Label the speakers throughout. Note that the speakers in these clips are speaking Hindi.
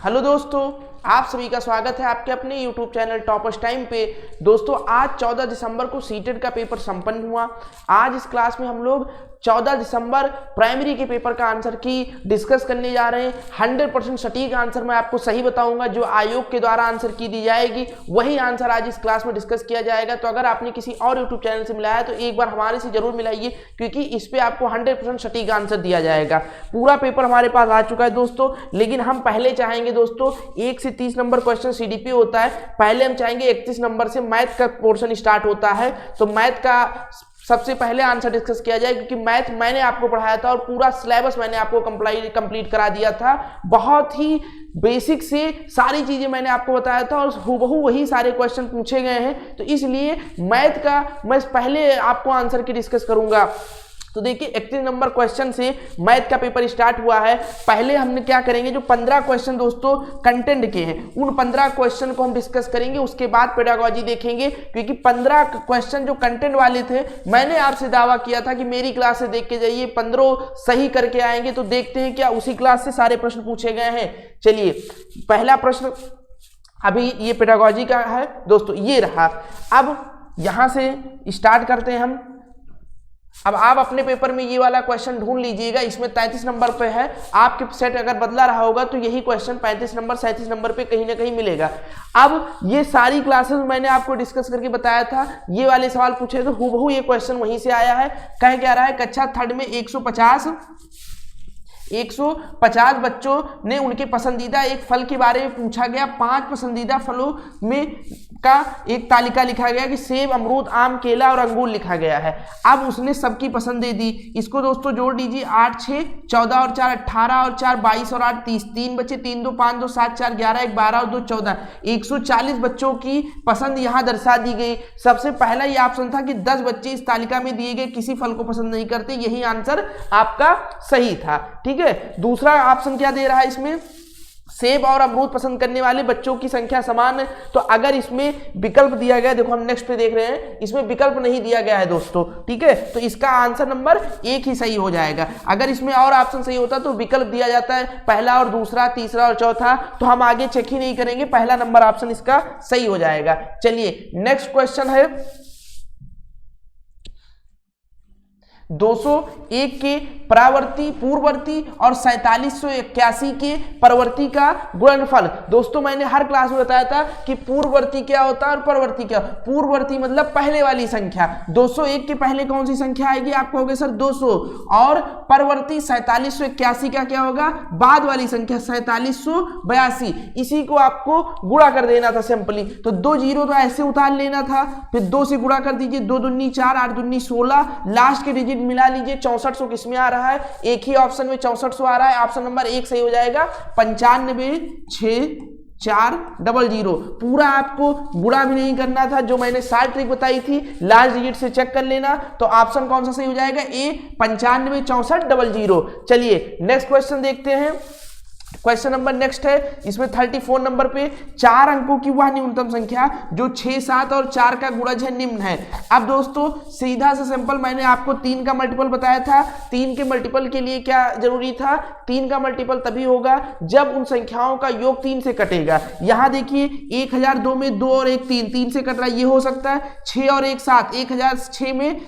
Speaker 1: हेलो दोस्तों, आप सभी का स्वागत है आपके अपने YouTube चैनल टॉपर्स टाइम पे। दोस्तों, आज 14 दिसंबर को सीटेट का पेपर संपन्न हुआ। आज इस क्लास में हम लोग 14 दिसंबर प्राइमरी के पेपर का आंसर की डिस्कस करने जा रहे हैं। 100% सटीक आंसर मैं आपको सही बताऊंगा, जो आयोग के द्वारा आंसर की दी जाएगी वही आंसर आज इस क्लास में डिस्कस किया जाएगा। तो अगर आपने किसी और यूट्यूब चैनल से मिलाया है तो एक बार हमारे से जरूर मिलाइए, क्योंकि इस पे आपको 100% सटीक आंसर दिया जाएगा। पूरा पेपर हमारे पास आ चुका है दोस्तों, लेकिन हम पहले चाहेंगे दोस्तों 1 से 30 नंबर क्वेश्चन सीडीपी होता है। पहले हम चाहेंगे 31 नंबर से मैथ का पोर्शन स्टार्ट होता है, तो मैथ का सबसे पहले आंसर डिस्कस किया जाए, क्योंकि मैथ मैंने आपको पढ़ाया था और पूरा सिलेबस मैंने आपको कंप्लीट करा दिया था। बहुत ही बेसिक से सारी चीजें मैंने आपको बताया था और हूबहू वही सारे क्वेश्चन पूछे गए हैं। तो इसलिए मैथ का मैं पहले आपको आंसर की डिस्कस करूंगा। तो देखिए 31 नंबर क्वेश्चन से मैथ का पेपर स्टार्ट हुआ है। पहले हमने क्या करेंगे, जो 15 क्वेश्चन दोस्तों कंटेंट के हैं उन 15 क्वेश्चन को हम डिस्कस करेंगे। उसके बाद पेडागोजी देखेंगे, क्योंकि 15 क्वेश्चन जो कंटेंट वाले थे मैंने आपसे दावा किया था कि मेरी क्लास से देख के जाइए, 15 सही करके आएंगे। तो देखते हैं क्या उसी क्लास से सारे प्रश्न पूछे गए हैं। चलिए, पहला प्रश्न अभी ये पेडागोजी का है दोस्तों, ये रहा। अब यहां से स्टार्ट करते हैं हम। अब आप अपने पेपर में ये वाला क्वेश्चन ढूंढ लीजिएगा, इसमें 33 नंबर पे है। आपके सेट अगर बदला रहा होगा तो यही क्वेश्चन 35 नंबर 37 नंबर पे कहीं ना कहीं मिलेगा। अब ये सारी क्लासेस मैंने आपको डिस्कस करके बताया था, ये वाले सवाल पूछे तो हूबहू ये क्वेश्चन वहीं से आया है। कह क्या रहा है, कक्षा थर्ड में 150 बच्चों ने उनके पसंदीदा एक फल के बारे में पूछा गया। 5 पसंदीदा फलों में का एक तालिका लिखा गया कि सेब, अमरूद, आम, केला और अंगूर लिखा गया है। अब उसने सबकी पसंदें दी। इसको दोस्तों जोड़ दीजिए, 8 6 14 और 4 18 और 4 22 और 8 30, 3 बचे, 3 2 5 2 7 4 11 1 12 और 2 14। 140 बच्चों की पसंद यहाँ दर्शा दी गई। सबसे पहला ये ऑप्शन था कि 10 बच्चे इस तालिका में दिए गए किसी फल को पसंद नहीं करते। यही आंसर आपका सही था। ठीक है, दूसरा ऑप्शन क्या दे रहा है इसमें, सेब और अमरूद पसंद करने वाले बच्चों की संख्या समान है। तो अगर इसमें विकल्प दिया गया, देखो हम नेक्स्ट पे देख रहे हैं, इसमें विकल्प नहीं दिया गया है दोस्तों। ठीक है, तो इसका आंसर नंबर 1 ही सही हो जाएगा। अगर इसमें और ऑप्शन सही होता तो विकल्प दिया जाता है, पहला और दूसरा, तीसरा और चौथा, तो हम आगे चेक ही नहीं करेंगे, पहला नंबर ऑप्शन इसका सही हो जाएगा। चलिए नेक्स्ट क्वेश्चन है 201 के परावर्ती, पूर्ववर्ती और 4781 के परवर्ती का गुणनफल। दोस्तों मैंने हर क्लास में बताया था कि पूर्ववर्ती क्या होता है और परवर्ती क्या। पूर्ववर्ती मतलब पहले वाली संख्या। 201 के पहले कौन सी संख्या आएगी, आप कहोगे सर 200। और परवर्ती 4781 का क्या होगा, बाद वाली संख्या 4782। इसी को आपको गुणा कर देना था सिंपली। तो 2 जीरो तो ऐसे उतार लेना था, फिर 2 से गुणा कर दीजिए, 2 दूनी 4, 8 दूनी 16, लास्ट के डिजिट मिला लीजिए। 6400 किसमें आ रहा है, एक ही ऑप्शन में 6400 आ रहा है। ऑप्शन नंबर 1 सही हो जाएगा। 956400। पूरा आपको गुणा भी नहीं करना था, जो मैंने 60 ट्रिक बताई थी लास्ट डिजिट से चेक कर लेना। तो ऑप्शन कौन सा सही हो जाएगा, ए 956400। चलिए नेक्स्ट क्वेश्चन देखते हैं। क्वेश्चन नंबर नेक्स्ट है, इसमें 34 नंबर पे 4 अंकों की वह न्यूनतम संख्या जो 6 7 और 4 का गुणज है निम्न है। अब दोस्तों सीधा सा सिंपल, मैंने आपको 3 का मल्टीपल बताया था। 3 के मल्टीपल के लिए क्या जरूरी था, 3 का मल्टीपल तभी होगा जब उन संख्याओं का योग 3 से कटेगा। यहां देखिए 1002 में 2 और 1 3 से कट रहा है, ये हो सकता है। 6 और 1 7, 1006 में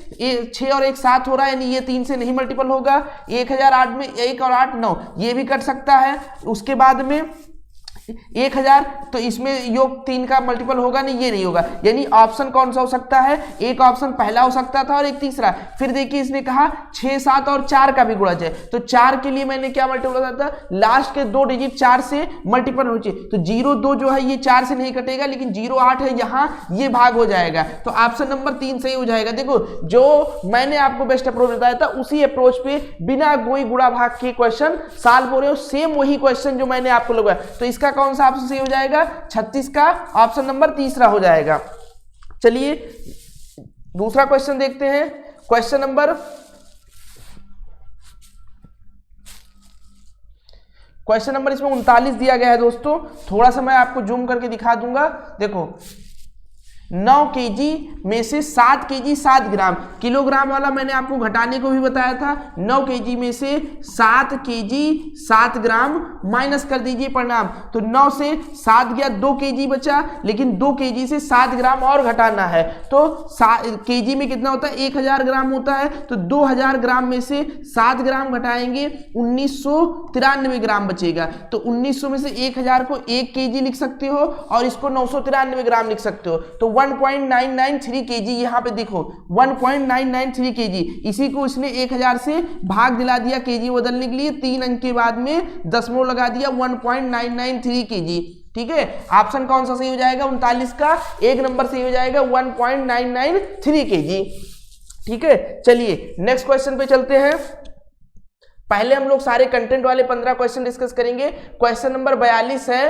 Speaker 1: 6 और 1 7 हो रहा है, यानी ये 3 से नहीं मल्टीपल होगा। 1008 में 1 और 8 9, ये भी कट सकता है। उसके बाद में 1000, तो इसमें योग 3 का मल्टीपल होगा नहीं, ये नहीं होगा। यानी ऑप्शन कौन सा हो सकता है, एक ऑप्शन पहला हो सकता था और एक तीसरा। फिर देखिए इसने कहा 6 7 और 4 का भी गुणज है, तो 4 के लिए मैंने क्या मल्टीपल बताया था, लास्ट के 2 डिजिट 4 से मल्टीपल हो चाहिए। तो 02 जो है ये 4 से नहीं कटेगा, लेकिन 08 है यहाँ, ये भाग हो जाएगा। तो ऑप्शन नंबर 3 सही हो जाएगा। देखो जो मैंने आपको बेस्ट अप्रोच बताया था, उसी अप्रोच पे बिना कोई गुणा भाग के क्वेश्चन सॉल्व हो रहे हो, सेम वही क्वेश्चन जो मैंने आपको लगाया। तो इसका कौन सा ऑप्शन सही हो जाएगा, 36 का ऑप्शन नंबर तीसरा हो जाएगा। चलिए दूसरा क्वेश्चन देखते हैं। क्वेश्चन नंबर इसमें 39 दिया गया है दोस्तों। थोड़ा सा मैं आपको जूम करके दिखा दूंगा। देखो 9 kg में से 7 kg 7 ग्राम, किलोग्राम वाला मैंने आपको घटाने को भी बताया था। 9 kg में से 7 kg 7 ग्राम माइनस कर दीजिए परिणाम, तो 9 से 7 गया, 2 kg बचा, लेकिन 2 kg से 7 ग्राम और घटाना है, तो kg में कितना होता है 1000 ग्राम होता है, तो 2000 ग्राम में से 7 ग्राम घटाएंगे 1993 ग्राम बचेगा। तो 1900 में से 1000 को 1 kg लिख सकते हो और इसको 993 ग्राम लिख सकते हो, तो 1.993 kg यहाँ पे देखो 1.993 kg, इसी को इसने 1000 से भाग दिला दिया kg बदलने के लिए, 3 अंक के बाद में दशमलव लगा दिया 1.993 kg। ठीक है, ऑप्शन कौन सा सही हो जाएगा 39 का 1 नंबर सही हो जाएगा 1.993 kg। ठीक है, चलिए नेक्स्ट क्वेश्चन पे चलते हैं। पहले हम लोग सारे कंटेंट वाले 15 क्वेश्चन डिस्कस करेंगे। क्वेश्चन नंबर 42 है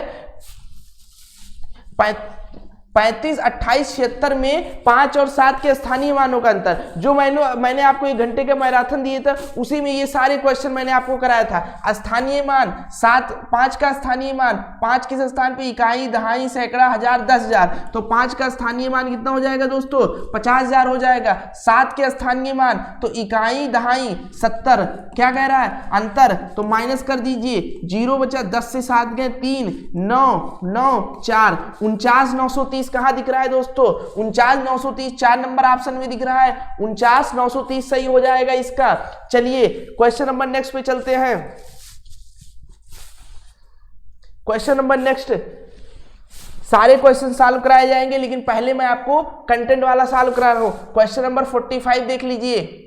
Speaker 1: 35, 28, 76 में 5 और 7 के स्थानीय मानों का अंतर। जो मैंने आपको 1 घंटे का मैराथन दिए था उसी में ये सारे क्वेश्चन मैंने आपको कराया था। स्थानीय मान 5 का स्थानीय मान, 5 किस स्थान पे, इकाई, दहाई, सैकड़ा, हजार, 10,000, तो 5 का स्थानीय मान कितना हो जाएगा दोस्तों 50,000 हो जाएगा। 7 के स्थानीय मान तो इकाई, दहाई, 70, क्या कह रहा है अंतर, तो माइनस कर दीजिए, 0 बचा, 10 से 7 गए 3, 9, 9, 4, 49,930 कहां दिख रहा है दोस्तों 49,930, 4 नंबर ऑप्शन में दिख रहा है, 49,930 सही हो जाएगा इसका। चलिए क्वेश्चन नंबर नेक्स्ट पे चलते हैं। क्वेश्चन नंबर नेक्स्ट, सारे क्वेश्चन सॉल्व कराए जाएंगे, लेकिन पहले मैं आपको कंटेंट वाला सॉल्व करा रहा हूं। क्वेश्चन नंबर 45 देख लीजिए,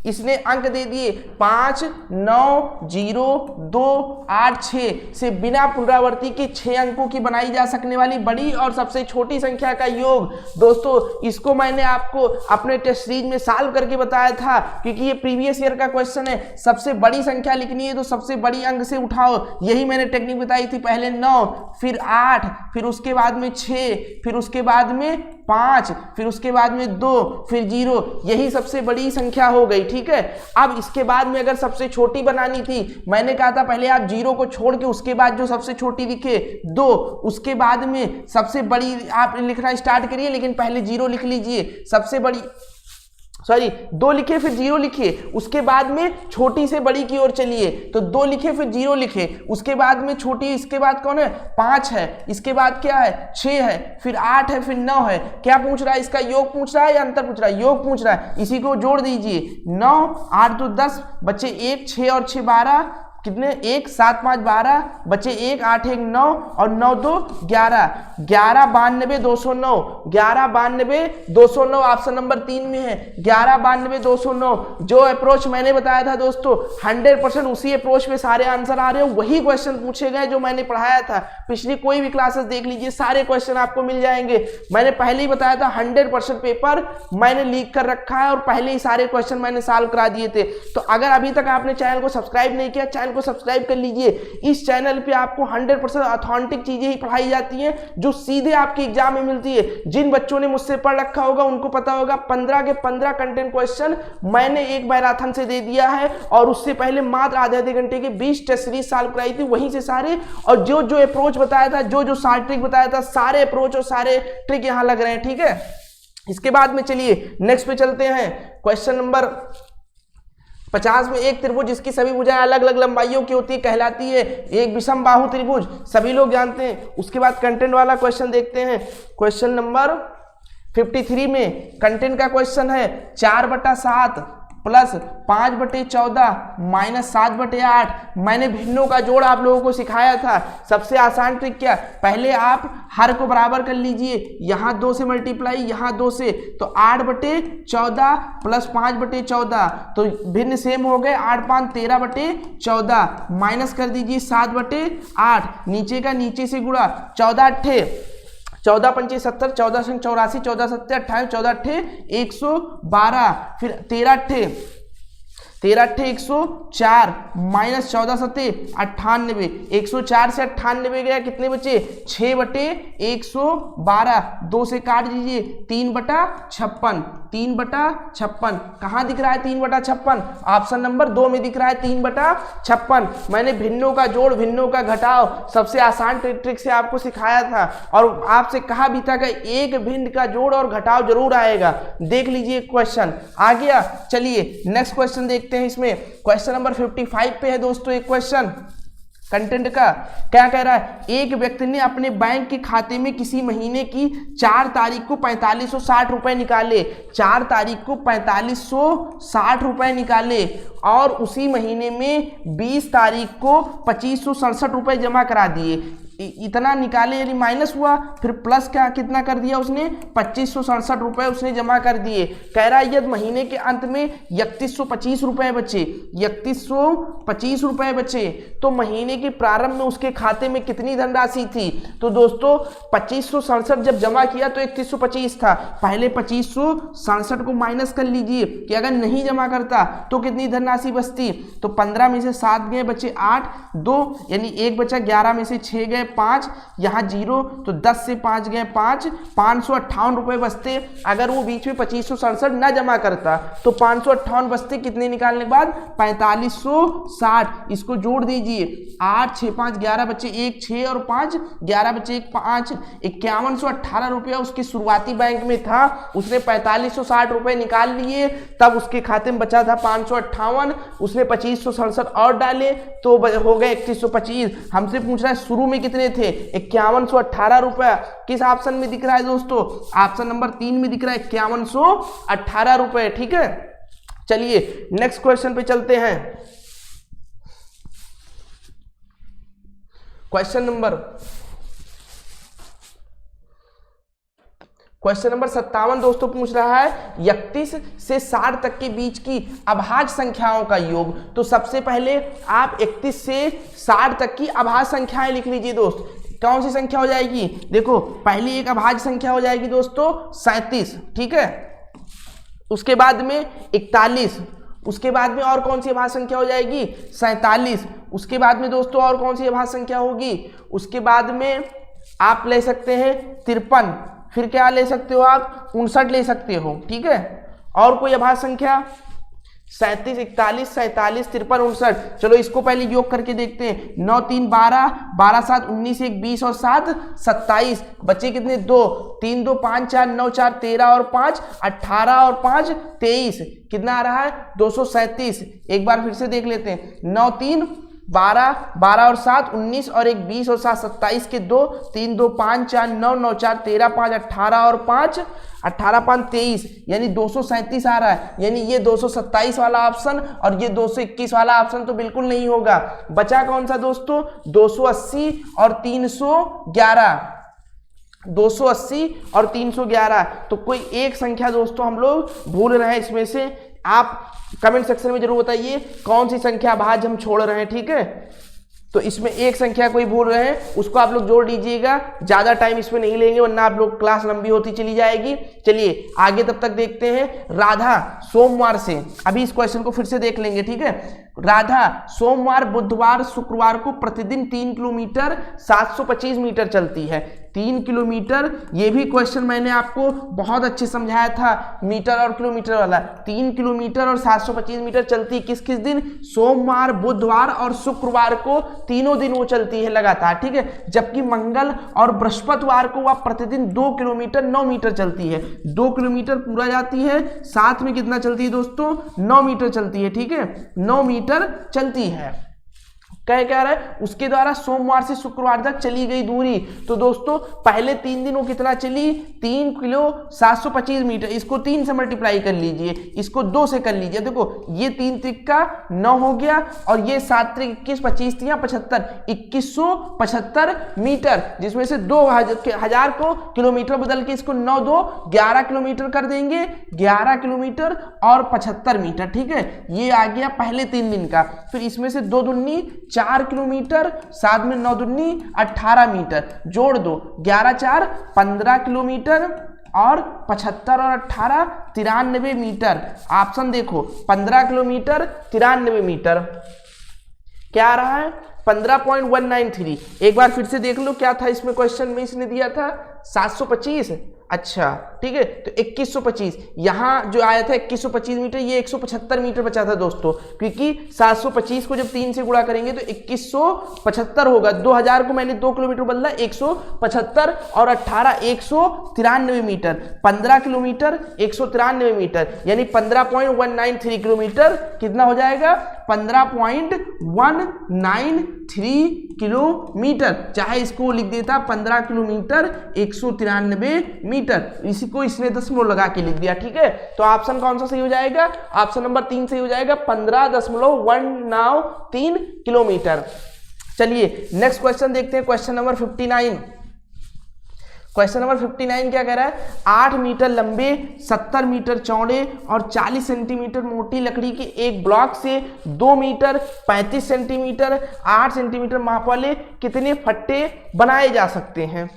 Speaker 1: इसने अंक दे दिए 5, 9, 0, 2, 8, 6 से बिना पुनरावृत्ति के 6 अंकों की बनाई जा सकने वाली बड़ी और सबसे छोटी संख्या का योग। दोस्तों इसको मैंने आपको अपने टेस्ट सीरीज में सॉल्व करके बताया था, क्योंकि ये प्रीवियस ईयर का क्वेश्चन है। सबसे बड़ी संख्या लिखनी है तो सबसे बड़ी अंक से उठाओ, यही मैंने टेक्निक बताई थी। पहले 9, फिर 8, फिर उसके बाद में 6, फिर उसके बाद में 5, फिर उसके बाद में 2, फिर 0, यही सबसे बड़ी संख्या हो गई। ठीक है, अब इसके बाद में अगर सबसे छोटी बनानी थी, मैंने कहा था पहले आप 0 को छोड़ के उसके बाद जो सबसे छोटी दिखे 2, उसके बाद में सबसे बड़ी आप लिखना स्टार्ट करिए, लेकिन पहले 0 लिख लीजिए, सबसे बड़ी 2 लिखे फिर 0 लिखिए, उसके बाद में छोटी से बड़ी की ओर चलिए, तो 2 लिखे फिर 0 लिखे, उसके बाद में छोटी, इसके बाद कौन है 5 है, इसके बाद क्या है 6 है, फिर 8 है, फिर 9 है। क्या पूछ रहा है, इसका योग पूछ रहा है या अंतर पूछ रहा है, योग पूछ रहा है। इसी को जोड़ दीजिए, 9, 8 2 10, बचे 1, 6 और 6 12, कितने 1, 7 5 12, बचे 1, 8 1 9 और 9 2 11, 11 92 209, 11 92 209 ऑप्शन नंबर 3 में है। 11 92 209 जो अप्रोच मैंने बताया था दोस्तों 100% उसी अप्रोच में सारे आंसर आ रहे हो, वही क्वेश्चन पूछे गए जो मैंने पढ़ाया था। पिछली कोई भी क्लासेस देख लीजिए, सारे क्वेश्चन आपको मिल जाएंगे। मैंने पहले ही बताया था 100% पेपर मैंने लीक कर रखा है और पहले ही सारे क्वेश्चन मैंने सॉल्व करा दिए थे। तो अगर अभी तक आपने चैनल को सब्सक्राइब नहीं किया, चैनल को सब्सक्राइब कर लीजिए। इस चैनल पे आपको 100% ऑथेंटिक चीजें ही पढ़ाई जाती हैं जो सीधे आपके एग्जाम में मिलती है। जिन बच्चों ने मुझसे पढ़ रखा होगा उनको पता होगा 15 के 15 कंटेंट क्वेश्चन मैंने एक मैराथन से दे दिया है, और उससे पहले मात्र आधे घंटे के 20 टेस्ट सीरीज सॉल्व कराई थी, वहीं से सारे, और जो जो अप्रोच बताया था, जो जो शार्ट ट्रिक बताया था, सारे अप्रोच और सारे ट्रिक यहां लग रहे हैं। ठीक है, इसके बाद में चलिए नेक्स्ट पे चलते हैं। क्वेश्चन नंबर 50 में एक त्रिभुज जिसकी सभी भुजाएं अलग अलग लंबाइयों की होती है कहलाती है एक विषम बाहु त्रिभुज, सभी लोग जानते हैं। उसके बाद कंटेंट वाला क्वेश्चन देखते हैं। क्वेश्चन नंबर 53 में कंटेंट का क्वेश्चन है 4/7 प्लस 5/14 माइनस 7/8। मैंने भिन्नों का जोड़ आप लोगों को सिखाया था। सबसे आसान ट्रिक क्या, पहले आप हर को बराबर कर लीजिए, यहाँ 2 से मल्टीप्लाई, यहाँ 2 से, तो 8/14 प्लस 5/14, तो भिन्न सेम हो गए, 8 5 13/14 माइनस कर दीजिए 7/8, नीचे का नीचे से गुणा, 14 अट्ठे 14 पंचे 70, 14 संग 84, 14 सत्ते 28, 14 अट्ठे 112, फिर 13 अट्ठे 13 अट्ठे 104 माइनस 14 सत्ते 98, 104 से 98 गया, कितने बचे 6/112, 2 से काट दीजिए 3/56, 3/56 कहाँ दिख रहा है 3/56? ऑप्शन नंबर 2 में दिख रहा है 3/56। मैंने भिन्नों का जोड़ भिन्नों का घटाव सबसे आसान ट्रिक से आपको सिखाया था और आपसे कहा भी था कि एक भिन्न का जोड़ और घटाव जरूर आएगा। देख लीजिए क्वेश्चन आ गया। चलिए नेक्स्ट क्वेश्चन देखते हैं। इसमें क्वेश्चन नंबर 55 पे है दोस्तों एक क्वेश्चन कंटेंट का। क्या कह रहा है, एक व्यक्ति ने अपने बैंक के खाते में किसी महीने की 4 तारीख को 4560 रुपए निकाले, 4 तारीख को 4560 रुपए निकाले और उसी महीने में 20 तारीख को 2567 रुपए जमा करा दिए। इतना निकाले यानी माइनस हुआ, फिर प्लस क्या कितना कर दिया उसने 2567 रुपए उसने जमा कर दिए। कह रहा है यदि महीने के अंत में 3125 रुपए बचे, 3125 रुपए बचे तो महीने के प्रारंभ में उसके खाते में कितनी धनराशि थी। तो दोस्तों 2567 जब जमा किया तो 3125 था, पहले 2567 को माइनस कर लीजिए कि अगर नहीं जमा करता तो कितनी धनराशि बचती। तो 15 में से 7 गए, बचे 8, 2 यानी 1 बचा, 11 में से 6 गए 5, यहाँ 0 तो 10 से 5 गए 5, 558 रुपए बचते। अगर वो बीच में 2567 ना जमा करता तो 558 बचते, कितने निकालने के बाद 4560। इसको जोड़ दीजिए, 8 6 5 11 बचे 1 6 और 5 11 बचे 1 5, 5118 रुपया उसके शुरुआती बैंक में था, उसने 4560 रुपए निकाल लिए, तब उसके खाते में बचा था 558, उसने 2567 और डाले तो हो गए 3125। हमसे पूछ रहा है शुरू में कितने थे 5118 रुपया। किस ऑप्शन में दिख रहा है दोस्तों, ऑप्शन नंबर 3 में दिख रहा है 5118 रुपए। ठीक है, चलिए नेक्स्ट क्वेश्चन पे चलते हैं। क्वेश्चन नंबर 57 दोस्तों पूछ रहा है 31 से 60 तक के बीच की अभाज्य संख्याओं का योग। तो सबसे पहले आप 31 से 60 तक की अभाज्य संख्याएं लिख लीजिए दोस्त। कौन सी संख्या हो जाएगी, देखो पहली एक अभाज्य संख्या हो जाएगी दोस्तों 37, ठीक है, उसके बाद में 41, उसके बाद में और कौन सी अभाज्य संख्या हो जाएगी 47, उसके बाद में दोस्तों और कौन सी अभाज्य संख्या होगी, उसके बाद में आप ले सकते हैं 53, फिर क्या ले सकते हो आप 59 ले सकते हो। ठीक है, और कोई अभाज्य संख्या 37 41 47 53 59। चलो इसको पहले योग करके देखते हैं। 9 3 12, 12 7 19, 1 20 और 7 27, बच्चे कितने 2, 3 2 5 4 9 4 13 और 5 18 और 5 23, कितना आ रहा है 237। एक बार फिर से देख लेते हैं। 9 3 12, 12 और 7 19 और 1 20 और 7 27 के 2, 3 2 5 4 9 9 4 13 5 18 और 5 18 5 23, यानी 237 आ रहा है। यानी ये 227 वाला ऑप्शन और ये 221 वाला ऑप्शन तो बिल्कुल नहीं होगा। बचा कौन सा दोस्तों 280 और 311, 280 और 311। तो कोई एक संख्या दोस्तों हम लोग भूल रहे हैं इसमें से। आप कमेंट सेक्शन में जरूर बताइए कौन सी संख्या भाज्य हम छोड़ रहे हैं। ठीक है, तो इसमें एक संख्या कोई भूल रहे हैं उसको आप लोग जोड़ लीजिएगा, ज्यादा टाइम इसमें नहीं लेंगे वरना आप लोग क्लास लंबी होती चली जाएगी। चलिए आगे तब तक देखते हैं। राधा सोमवार से, अभी इस क्वेश्चन को फिर से देख लेंगे। ठीक है, राधा सोमवार बुधवार शुक्रवार को प्रतिदिन 3 किलोमीटर 725 मीटर चलती है। 3 किलोमीटर, ये भी क्वेश्चन मैंने आपको बहुत अच्छे समझाया था मीटर और किलोमीटर वाला। 3 किलोमीटर और 725 मीटर चलती किस किस दिन, सोमवार बुधवार और शुक्रवार को, तीनों दिन वो चलती है लगातार। ठीक है, जबकि मंगल और बृहस्पतिवार को वह प्रतिदिन 2 किलोमीटर 9 मीटर चलती है। 2 किलोमीटर पूरा जाती है, साथ में कितना चलती है दोस्तों 9 मीटर चलती है। ठीक है, 9 मीटर चलती है। क्या रहा है, उसके द्वारा सोमवार से शुक्रवार तक चली गई दूरी। तो दोस्तों पहले 3 दिन वो कितना चली 3 किलो 725 मीटर। इसको 3 से मल्टीप्लाई कर लीजिए, इसको 2 से कर लीजिए। देखो ये 3 त्रिका 9 हो गया और ये 7 त्रिक 21 25 तिया 75, 2175 मीटर, जिसमें से 2000 को किलोमीटर बदल के इसको 9 2 11 किलोमीटर कर देंगे, 11 किलोमीटर और 75 मीटर। ठीक है, ये आ गया पहले 3 दिन का। फिर इसमें से 2 दूनी 4 किलोमीटर, साथ में 9 दूनी 18 मीटर, जोड़ दो 11 4 15 किलोमीटर और 75 और 18 93 मीटर। ऑप्शन देखो 15 किलोमीटर 93 मीटर, क्या आ रहा है 15.193। एक बार फिर से देख लो क्या था इसमें क्वेश्चन में, इसने दिया था 725। अच्छा ठीक है, तो 2125 यहाँ जो आया था 2125 मीटर, ये 175 मीटर बचा था दोस्तों, क्योंकि 725 को जब 3 से गुणा करेंगे तो 2175 होगा। 2000 को मैंने 2 किलोमीटर बदला, 175 और 18 193 मीटर। 15 किलोमीटर 193 मीटर, यानी 15.193 किलोमीटर कितना हो जाएगा 15.193 किलोमीटर। चाहे इसको लिख देता 15 किलोमीटर 193 मीटर, इसी को इसने दशमलव लगा के लिख दिया। ठीक है, तो ऑप्शन कौन सा सही हो जाएगा, ऑप्शन नंबर 3 सही हो जाएगा, 15.193 किलोमीटर। चलिए नेक्स्ट क्वेश्चन देखते हैं, क्वेश्चन नंबर 59। क्वेश्चन नंबर 59 क्या कह रहा है, 8 मीटर लंबे 70 मीटर चौड़े और 40 सेंटीमीटर मोटी लकड़ी के एक ब्लॉक से 2 मीटर 35 सेंटीमीटर 8 सेंटीमीटर माप वाले कितने फट्टे बनाए जा सकते हैं।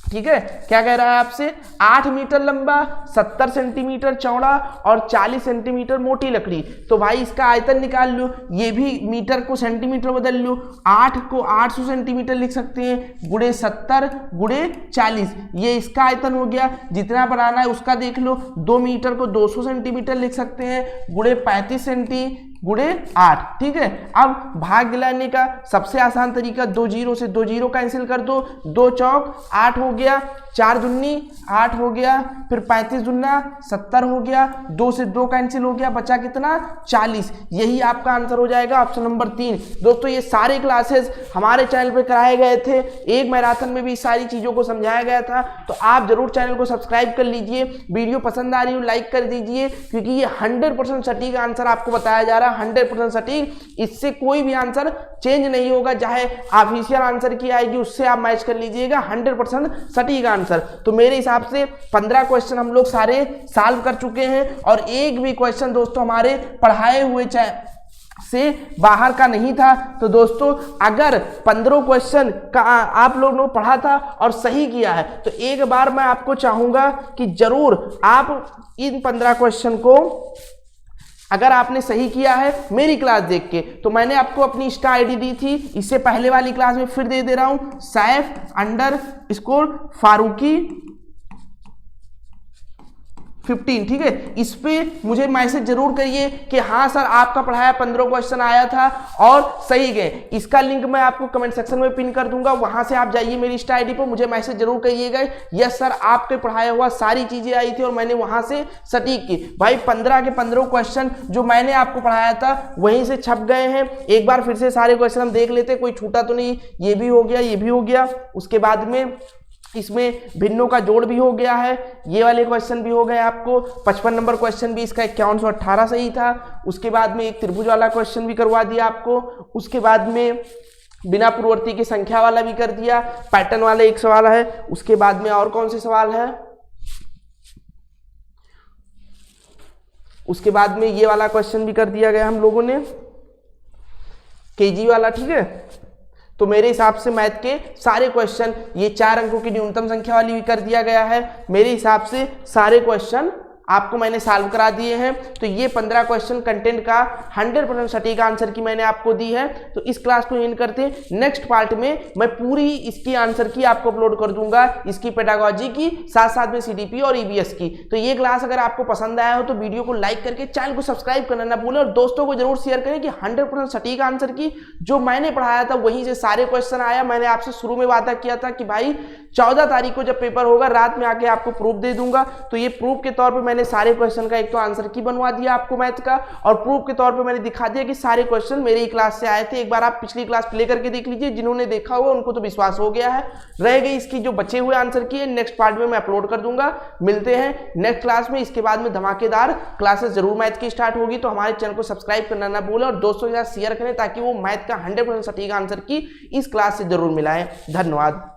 Speaker 1: ठीक है, क्या कह रहा है आपसे, 8 मीटर लंबा 70 सेंटीमीटर चौड़ा और 40 सेंटीमीटर मोटी लकड़ी। तो भाई इसका आयतन निकाल लो, ये भी मीटर को सेंटीमीटर बदल लो, 8 को 800 सेंटीमीटर लिख सकते हैं, गुणे 70 गुणे 40, ये इसका आयतन हो गया। जितना बनाना है उसका देख लो, 2 मीटर को 200 सेंटीमीटर लिख सकते हैं, गुणे 35 सेंटी गुणे 8। ठीक है, अब भाग दिलाने का सबसे आसान तरीका, 2 जीरो से 2 जीरो कैंसिल कर दो, 2 चौक 8 हो गया, 4 दूनी 8 हो गया, फिर 35 दूना 70 हो गया, 2 से 2 कैंसिल हो गया, बचा कितना 40। यही आपका आंसर हो जाएगा ऑप्शन नंबर 3। दोस्तों ये सारे क्लासेस हमारे चैनल पे कराए गए थे, एक मैराथन में भी सारी चीज़ों को समझाया गया था, तो आप जरूर चैनल को सब्सक्राइब कर लीजिए। वीडियो पसंद आ रही हो लाइक कर दीजिए, क्योंकि ये 100% सटीक आंसर आपको बताया जा रहा है, 100% सटीक, इससे कोई भी आंसर चेंज नहीं होगा, चाहे ऑफिशियल आंसर की आएगी उससे आप मैच कर लीजिएगा, 100% सटीक आंसर। तो मेरे हिसाब से 15 क्वेश्चन हम लोग सारे सॉल्व कर चुके हैं, और एक भी क्वेश्चन दोस्तों हमारे पढ़ाए हुए से बाहर का नहीं था। तो दोस्तों अगर 15 क्वेश्चन का आप लोगों ने पढ़ा था और सही किया है, तो एक बार मैं आपको चाहूंगा कि जरूर आप इन 15 क्वेश्चन को अगर आपने सही किया है मेरी क्लास देख के, तो मैंने आपको अपनी इंस्टा आईडी दी थी, इससे पहले वाली क्लास में फिर दे रहा हूं, सैफ_फारूकी 15। ठीक है, इस पे मुझे मैसेज जरूर करिए कि हाँ सर आपका पढ़ाया 15 क्वेश्चन आया था और सही गए। इसका लिंक मैं आपको कमेंट सेक्शन में पिन कर दूंगा, वहां से आप जाइए मेरी इंस्टा आईडी पर, मुझे मैसेज जरूर करिएगा यस सर आपके पढ़ाया हुआ सारी चीजें आई थी और मैंने वहां से सटीक की। भाई 15 के 15 क्वेश्चन जो मैंने आपको पढ़ाया था वहीं से छप गए हैं। एक बार फिर से सारे क्वेश्चन हम देख लेते, कोई छूटा तो नहीं, ये भी हो गया, ये भी हो गया, उसके बाद में इसमें भिन्नों का जोड़ भी हो गया है, ये वाले क्वेश्चन भी हो गए आपको। 55 नंबर क्वेश्चन भी इसका 5118 सही था। उसके बाद में एक त्रिभुज वाला क्वेश्चन भी करवा दिया आपको, उसके बाद में बिना पूर्ववर्ती की संख्या वाला भी कर दिया, पैटर्न वाला एक सवाल है, उसके बाद में और कौन से सवाल है, उसके बाद में ये वाला क्वेश्चन भी कर दिया गया हम लोगों ने, केजी वाला। ठीक है, तो मेरे हिसाब से मैथ के सारे क्वेश्चन, ये 4 अंकों की न्यूनतम संख्या वाली भी कर दिया गया है, मेरे हिसाब से सारे क्वेश्चन आपको मैंने सॉल्व करा दिए हैं। तो ये 15 क्वेश्चन कंटेंट का 100% सटीक आंसर की मैंने आपको दी है। तो इस क्लास को एंड करते हैं, नेक्स्ट पार्ट में मैं पूरी इसकी आंसर की आपको अपलोड कर दूंगा, इसकी पेडागोजी की, साथ साथ में सीडीपी और ईबीएस की। तो ये क्लास अगर आपको पसंद आया हो तो वीडियो को लाइक करके चैनल को सब्सक्राइब करना ना भूलें, और दोस्तों को जरूर शेयर करें कि 100% सटीक आंसर की जो मैंने पढ़ाया था वहीं से सारे क्वेश्चन आया। मैंने आपसे शुरू में वादा किया था कि भाई 14 तारीख को जब पेपर होगा रात में आके आपको प्रूफ दे दूंगा, तो ये प्रूफ के तौर पे मैंने सारे क्वेश्चन का एक तो आंसर की बनवा दिया आपको मैथ का, और प्रूफ के तौर पे मैंने दिखा दिया कि सारे क्वेश्चन मेरे ही क्लास से आए थे। एक बार आप पिछली क्लास प्ले करके देख लीजिए, जिन्होंने देखा होगा उनको तो विश्वास हो गया है। रह गई इसकी जो बचे हुए आंसर की है, नेक्स्ट पार्ट में मैं अपलोड कर दूंगा। मिलते हैं नेक्स्ट क्लास में, इसके बाद में धमाकेदार क्लासेस जरूर मैथ की स्टार्ट होगी। तो हमारे चैनल को सब्सक्राइब करना ना भूलें और दोस्तों के साथ शेयर करें ताकि वो मैथ का 100% सटीक आंसर की इस क्लास से जरूर मिलाएं। धन्यवाद।